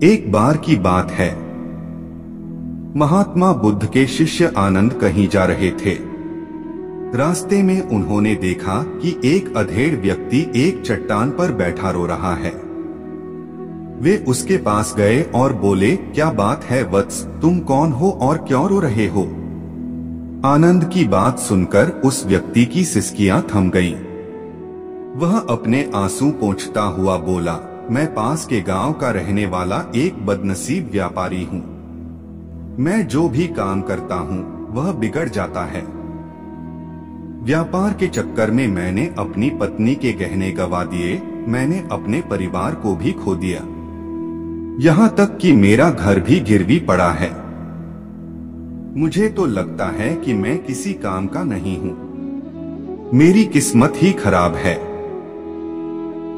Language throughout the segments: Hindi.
एक बार की बात है, महात्मा बुद्ध के शिष्य आनंद कहीं जा रहे थे। रास्ते में उन्होंने देखा कि एक अधेड़ व्यक्ति एक चट्टान पर बैठा रो रहा है। वे उसके पास गए और बोले, क्या बात है वत्स, तुम कौन हो और क्यों रो रहे हो? आनंद की बात सुनकर उस व्यक्ति की सिसकियां थम गईं। वह अपने आंसू पोंछता हुआ बोला, मैं पास के गांव का रहने वाला एक बदनसीब व्यापारी हूँ। मैं जो भी काम करता हूँ वह बिगड़ जाता है। व्यापार के चक्कर में मैंने अपनी पत्नी के गहने गंवा दिए, मैंने अपने परिवार को भी खो दिया, यहाँ तक कि मेरा घर भी गिरवी पड़ा है। मुझे तो लगता है कि मैं किसी काम का नहीं हूँ, मेरी किस्मत ही खराब है।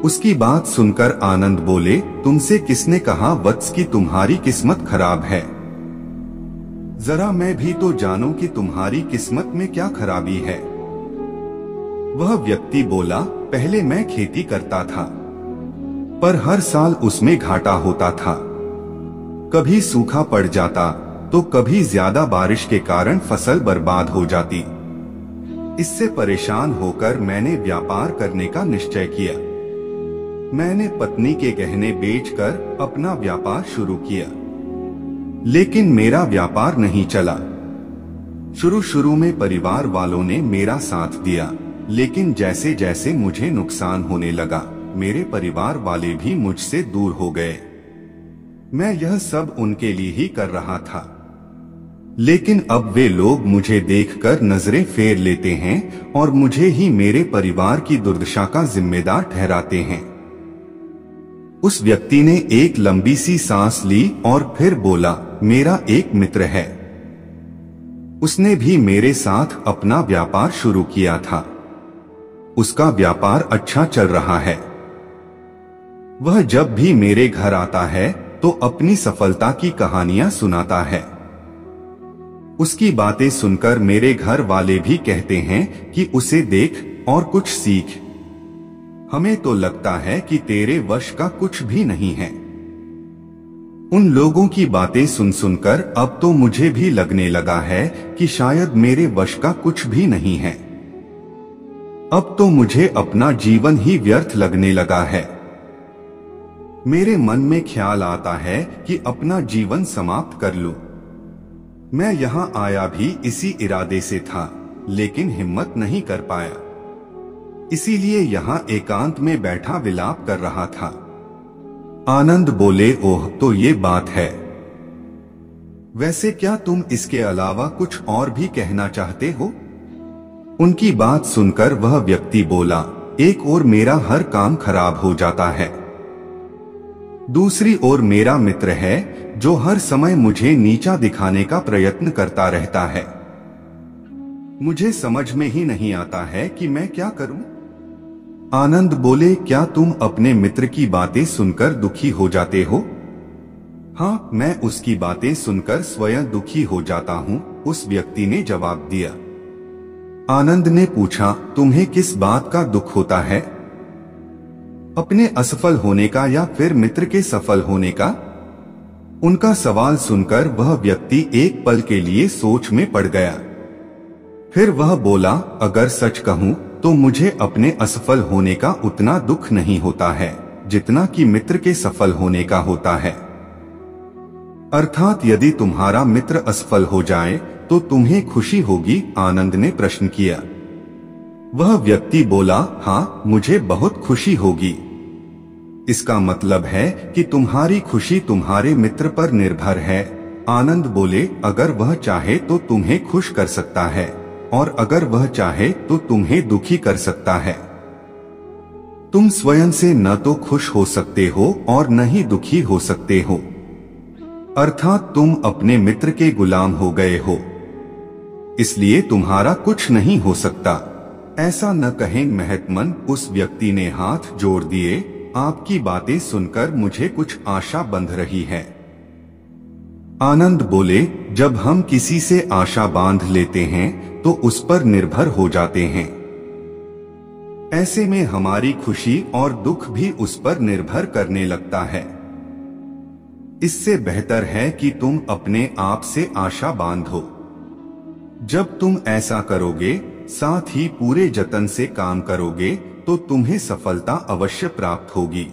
उसकी बात सुनकर आनंद बोले, तुमसे किसने कहा वत्स कि तुम्हारी किस्मत खराब है? जरा मैं भी तो जानूं कि तुम्हारी किस्मत में क्या खराबी है। वह व्यक्ति बोला, पहले मैं खेती करता था, पर हर साल उसमें घाटा होता था। कभी सूखा पड़ जाता तो कभी ज्यादा बारिश के कारण फसल बर्बाद हो जाती। इससे परेशान होकर मैंने व्यापार करने का निश्चय किया। मैंने पत्नी के गहने बेचकर अपना व्यापार शुरू किया, लेकिन मेरा व्यापार नहीं चला। शुरू में परिवार वालों ने मेरा साथ दिया, लेकिन जैसे जैसे मुझे नुकसान होने लगा, मेरे परिवार वाले भी मुझसे दूर हो गए। मैं यह सब उनके लिए ही कर रहा था, लेकिन अब वे लोग मुझे देखकर नजरें फेर लेते हैं और मुझे ही मेरे परिवार की दुर्दशा का जिम्मेदार ठहराते हैं। उस व्यक्ति ने एक लंबी सी सांस ली और फिर बोला, मेरा एक मित्र है, उसने भी मेरे साथ अपना व्यापार शुरू किया था। उसका व्यापार अच्छा चल रहा है। वह जब भी मेरे घर आता है तो अपनी सफलता की कहानियां सुनाता है। उसकी बातें सुनकर मेरे घर वाले भी कहते हैं कि उसे देख और कुछ सीख। हमें तो लगता है कि तेरे वश का कुछ भी नहीं है। उन लोगों की बातें सुन सुनकर अब तो मुझे भी लगने लगा है कि शायद मेरे वश का कुछ भी नहीं है। अब तो मुझे अपना जीवन ही व्यर्थ लगने लगा है। मेरे मन में ख्याल आता है कि अपना जीवन समाप्त कर लूं। मैं यहाँ आया भी इसी इरादे से था, लेकिन हिम्मत नहीं कर पाया, इसीलिए यहाँ एकांत में बैठा विलाप कर रहा था। आनंद बोले, ओह तो ये बात है। वैसे क्या तुम इसके अलावा कुछ और भी कहना चाहते हो? उनकी बात सुनकर वह व्यक्ति बोला, एक ओर मेरा हर काम खराब हो जाता है, दूसरी ओर मेरा मित्र है जो हर समय मुझे नीचा दिखाने का प्रयत्न करता रहता है। मुझे समझ में ही नहीं आता है कि मैं क्या करूं। आनंद बोले, क्या तुम अपने मित्र की बातें सुनकर दुखी हो जाते हो? हाँ, मैं उसकी बातें सुनकर स्वयं दुखी हो जाता हूँ, उस व्यक्ति ने जवाब दिया। आनंद ने पूछा, तुम्हें किस बात का दुख होता है? अपने असफल होने का या फिर मित्र के सफल होने का? उनका सवाल सुनकर वह व्यक्ति एक पल के लिए सोच में पड़ गया। फिर वह बोला, अगर सच कहूं तो मुझे अपने असफल होने का उतना दुख नहीं होता है जितना कि मित्र के सफल होने का होता है। अर्थात यदि तुम्हारा मित्र असफल हो जाए तो तुम्हें खुशी होगी? आनंद ने प्रश्न किया। वह व्यक्ति बोला, हाँ, मुझे बहुत खुशी होगी। इसका मतलब है कि तुम्हारी खुशी तुम्हारे मित्र पर निर्भर है। आनंद बोले, अगर वह चाहे तो तुम्हें खुश कर सकता है और अगर वह चाहे तो तुम्हें दुखी कर सकता है। तुम स्वयं से न तो खुश हो सकते हो और न ही दुखी हो सकते हो, अर्थात तुम अपने मित्र के गुलाम हो गए हो, इसलिए तुम्हारा कुछ नहीं हो सकता। ऐसा न कहें महत्मन, उस व्यक्ति ने हाथ जोड़ दिए, आपकी बातें सुनकर मुझे कुछ आशा बंध रही है। आनंद बोले, जब हम किसी से आशा बांध लेते हैं तो उस पर निर्भर हो जाते हैं। ऐसे में हमारी खुशी और दुख भी उस पर निर्भर करने लगता है। इससे बेहतर है कि तुम अपने आप से आशा बांधो। जब तुम ऐसा करोगे, साथ ही पूरे जतन से काम करोगे, तो तुम्हें सफलता अवश्य प्राप्त होगी।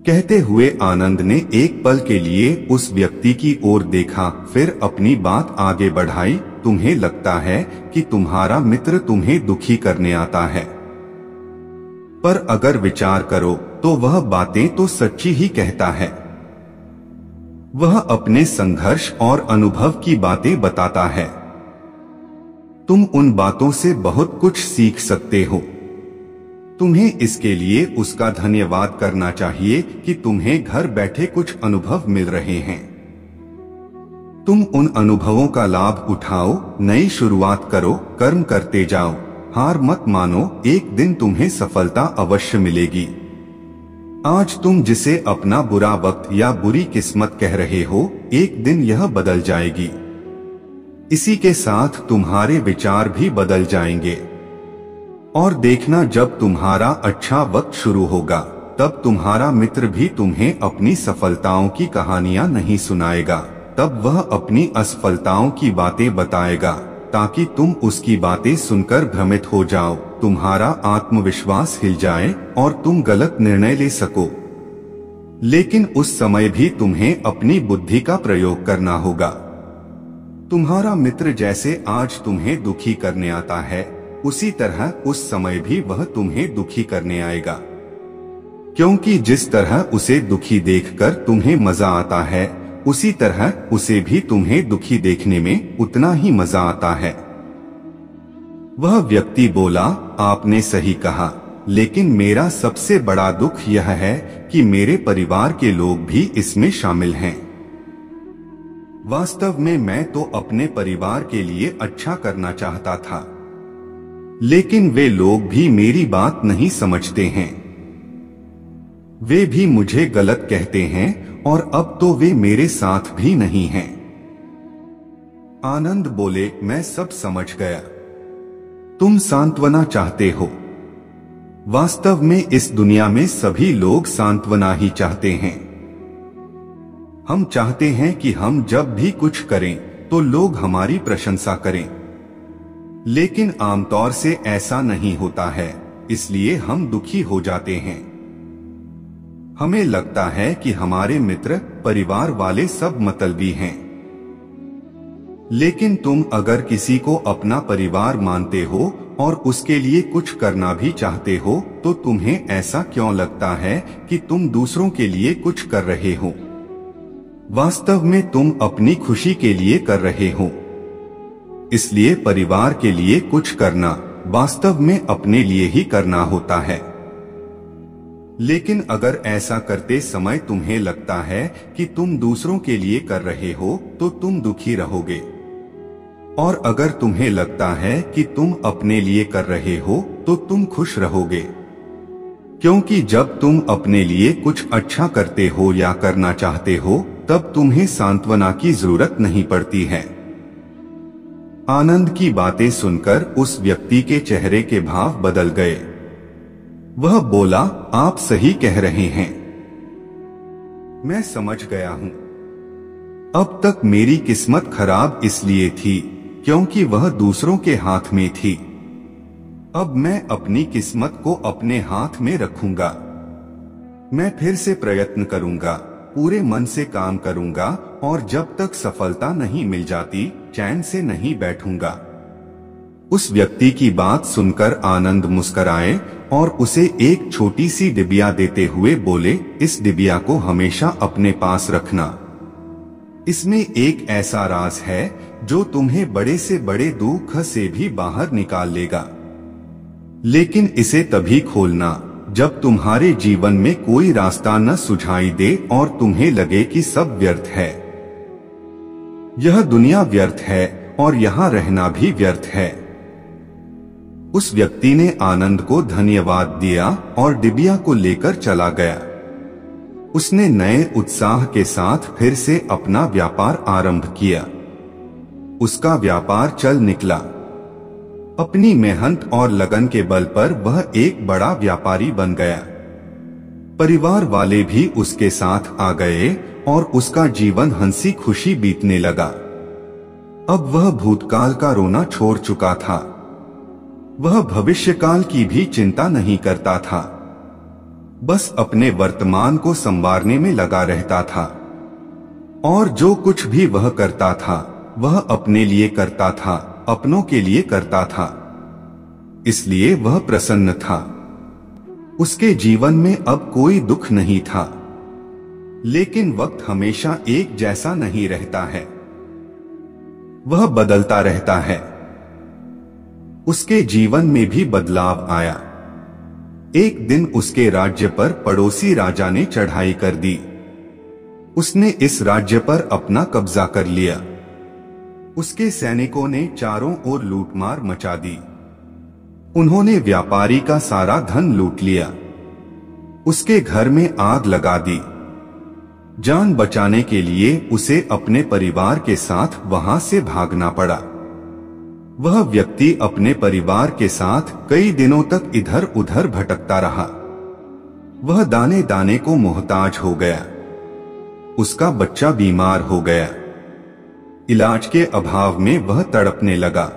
कहते हुए आनंद ने एक पल के लिए उस व्यक्ति की ओर देखा, फिर अपनी बात आगे बढ़ाई। तुम्हें लगता है कि तुम्हारा मित्र तुम्हें दुखी करने आता है, पर अगर विचार करो तो वह बातें तो सच्ची ही कहता है। वह अपने संघर्ष और अनुभव की बातें बताता है। तुम उन बातों से बहुत कुछ सीख सकते हो। तुम्हें इसके लिए उसका धन्यवाद करना चाहिए कि तुम्हें घर बैठे कुछ अनुभव मिल रहे हैं। तुम उन अनुभवों का लाभ उठाओ, नई शुरुआत करो, कर्म करते जाओ, हार मत मानो, एक दिन तुम्हें सफलता अवश्य मिलेगी। आज तुम जिसे अपना बुरा वक्त या बुरी किस्मत कह रहे हो, एक दिन यह बदल जाएगी। इसी के साथ तुम्हारे विचार भी बदल जाएंगे। और देखना, जब तुम्हारा अच्छा वक्त शुरू होगा, तब तुम्हारा मित्र भी तुम्हें अपनी सफलताओं की कहानियां नहीं सुनाएगा, तब वह अपनी असफलताओं की बातें बताएगा, ताकि तुम उसकी बातें सुनकर भ्रमित हो जाओ, तुम्हारा आत्मविश्वास हिल जाए और तुम गलत निर्णय ले सको। लेकिन उस समय भी तुम्हें अपनी बुद्धि का प्रयोग करना होगा। तुम्हारा मित्र जैसे आज तुम्हें दुखी करने आता है, उसी तरह उस समय भी वह तुम्हें दुखी करने आएगा, क्योंकि जिस तरह उसे दुखी देखकर तुम्हें मजा आता है, उसी तरह उसे भी तुम्हें दुखी देखने में उतना ही मजा आता है। वह व्यक्ति बोला, आपने सही कहा, लेकिन मेरा सबसे बड़ा दुख यह है कि मेरे परिवार के लोग भी इसमें शामिल हैं। वास्तव में मैं तो अपने परिवार के लिए अच्छा करना चाहता था, लेकिन वे लोग भी मेरी बात नहीं समझते हैं। वे भी मुझे गलत कहते हैं और अब तो वे मेरे साथ भी नहीं हैं। आनंद बोले, मैं सब समझ गया। तुम सांत्वना चाहते हो। वास्तव में इस दुनिया में सभी लोग सांत्वना ही चाहते हैं। हम चाहते हैं कि हम जब भी कुछ करें तो लोग हमारी प्रशंसा करें, लेकिन आमतौर से ऐसा नहीं होता है, इसलिए हम दुखी हो जाते हैं। हमें लगता है कि हमारे मित्र, परिवार वाले सब मतलबी हैं। लेकिन तुम अगर किसी को अपना परिवार मानते हो और उसके लिए कुछ करना भी चाहते हो, तो तुम्हें ऐसा क्यों लगता है कि तुम दूसरों के लिए कुछ कर रहे हो? वास्तव में तुम अपनी खुशी के लिए कर रहे हो। इसलिए परिवार के लिए कुछ करना वास्तव में अपने लिए ही करना होता है। लेकिन अगर ऐसा करते समय तुम्हें लगता है कि तुम दूसरों के लिए कर रहे हो, तो तुम दुखी रहोगे। और अगर तुम्हें लगता है कि तुम अपने लिए कर रहे हो, तो तुम खुश रहोगे। क्योंकि जब तुम अपने लिए कुछ अच्छा करते हो या करना चाहते हो, तब तुम्हें सांत्वना की जरूरत नहीं पड़ती है। आनंद की बातें सुनकर उस व्यक्ति के चेहरे के भाव बदल गए। वह बोला, आप सही कह रहे हैं। मैं समझ गया हूं। अब तक मेरी किस्मत खराब इसलिए थी क्योंकि वह दूसरों के हाथ में थी। अब मैं अपनी किस्मत को अपने हाथ में रखूंगा। मैं फिर से प्रयत्न करूंगा, पूरे मन से काम करूंगा और जब तक सफलता नहीं मिल जाती, चैन से नहीं बैठूंगा। उस व्यक्ति की बात सुनकर आनंद मुस्कुराए और उसे एक छोटी सी डिबिया देते हुए बोले, इस डिबिया को हमेशा अपने पास रखना। इसमें एक ऐसा राज है जो तुम्हें बड़े से बड़े दुख से भी बाहर निकाल लेगा। लेकिन इसे तभी खोलना जब तुम्हारे जीवन में कोई रास्ता न सुझाई दे और तुम्हें लगे कि सब व्यर्थ है। यह दुनिया व्यर्थ है और यहाँ रहना भी व्यर्थ है। उस व्यक्ति ने आनंद को धन्यवाद दिया और डिबिया को लेकर चला गया। उसने नए उत्साह के साथ फिर से अपना व्यापार आरंभ किया। उसका व्यापार चल निकला। अपनी मेहनत और लगन के बल पर वह एक बड़ा व्यापारी बन गया। परिवार वाले भी उसके साथ आ गए और उसका जीवन हंसी खुशी बीतने लगा। अब वह भूतकाल का रोना छोड़ चुका था। वह भविष्यकाल की भी चिंता नहीं करता था, बस अपने वर्तमान को संवारने में लगा रहता था। और जो कुछ भी वह करता था वह अपने लिए करता था, अपनों के लिए करता था, इसलिए वह प्रसन्न था। उसके जीवन में अब कोई दुख नहीं था। लेकिन वक्त हमेशा एक जैसा नहीं रहता है, वह बदलता रहता है। उसके जीवन में भी बदलाव आया। एक दिन उसके राज्य पर पड़ोसी राजा ने चढ़ाई कर दी। उसने इस राज्य पर अपना कब्जा कर लिया। उसके सैनिकों ने चारों ओर लूटमार मचा दी। उन्होंने व्यापारी का सारा धन लूट लिया। उसके घर में आग लगा दी। जान बचाने के लिए उसे अपने परिवार के साथ वहां से भागना पड़ा। वह व्यक्ति अपने परिवार के साथ कई दिनों तक इधर उधर भटकता रहा। वह दाने दाने को मोहताज हो गया। उसका बच्चा बीमार हो गया। इलाज के अभाव में वह तड़पने लगा।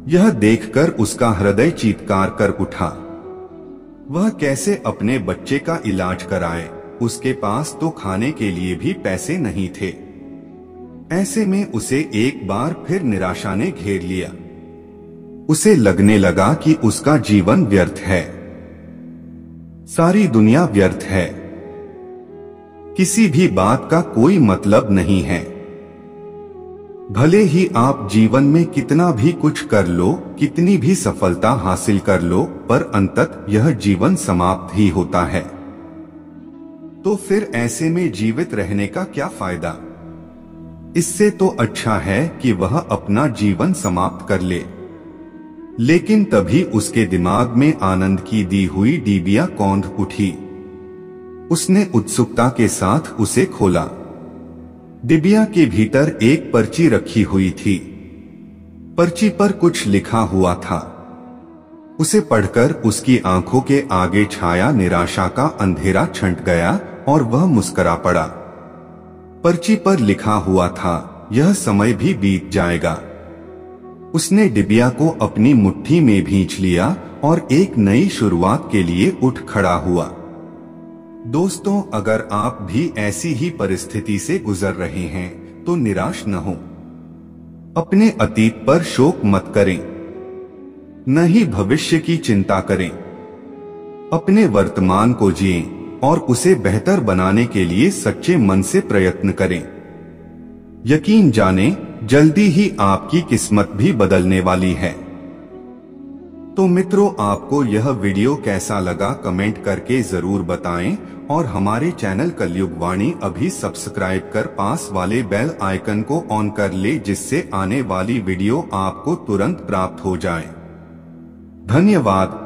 यह देखकर उसका हृदय चीत्कार कर उठा। वह कैसे अपने बच्चे का इलाज कराए? उसके पास तो खाने के लिए भी पैसे नहीं थे। ऐसे में उसे एक बार फिर निराशा ने घेर लिया। उसे लगने लगा कि उसका जीवन व्यर्थ है, सारी दुनिया व्यर्थ है, किसी भी बात का कोई मतलब नहीं है। भले ही आप जीवन में कितना भी कुछ कर लो, कितनी भी सफलता हासिल कर लो, पर अंततः यह जीवन समाप्त ही होता है। तो फिर ऐसे में जीवित रहने का क्या फायदा? इससे तो अच्छा है कि वह अपना जीवन समाप्त कर ले। लेकिन तभी उसके दिमाग में आनंद की दी हुई डिबिया कौंध उठी। उसने उत्सुकता के साथ उसे खोला। डिबिया के भीतर एक पर्ची रखी हुई थी। पर्ची पर कुछ लिखा हुआ था। उसे पढ़कर उसकी आंखों के आगे छाया निराशा का अंधेरा छंट गया और वह मुस्कुरा पड़ा। पर्ची पर लिखा हुआ था, यह समय भी बीत जाएगा। उसने डिबिया को अपनी मुट्ठी में भींच लिया और एक नई शुरुआत के लिए उठ खड़ा हुआ। दोस्तों, अगर आप भी ऐसी ही परिस्थिति से गुजर रहे हैं तो निराश न हो। अपने अतीत पर शोक मत करें, न ही भविष्य की चिंता करें। अपने वर्तमान को जिएं और उसे बेहतर बनाने के लिए सच्चे मन से प्रयत्न करें। यकीन जानें, जल्दी ही आपकी किस्मत भी बदलने वाली है। तो मित्रों, आपको यह वीडियो कैसा लगा कमेंट करके जरूर बताएं और हमारे चैनल कलयुग वाणी अभी सब्सक्राइब कर पास वाले बेल आइकन को ऑन कर ले, जिससे आने वाली वीडियो आपको तुरंत प्राप्त हो जाए। धन्यवाद।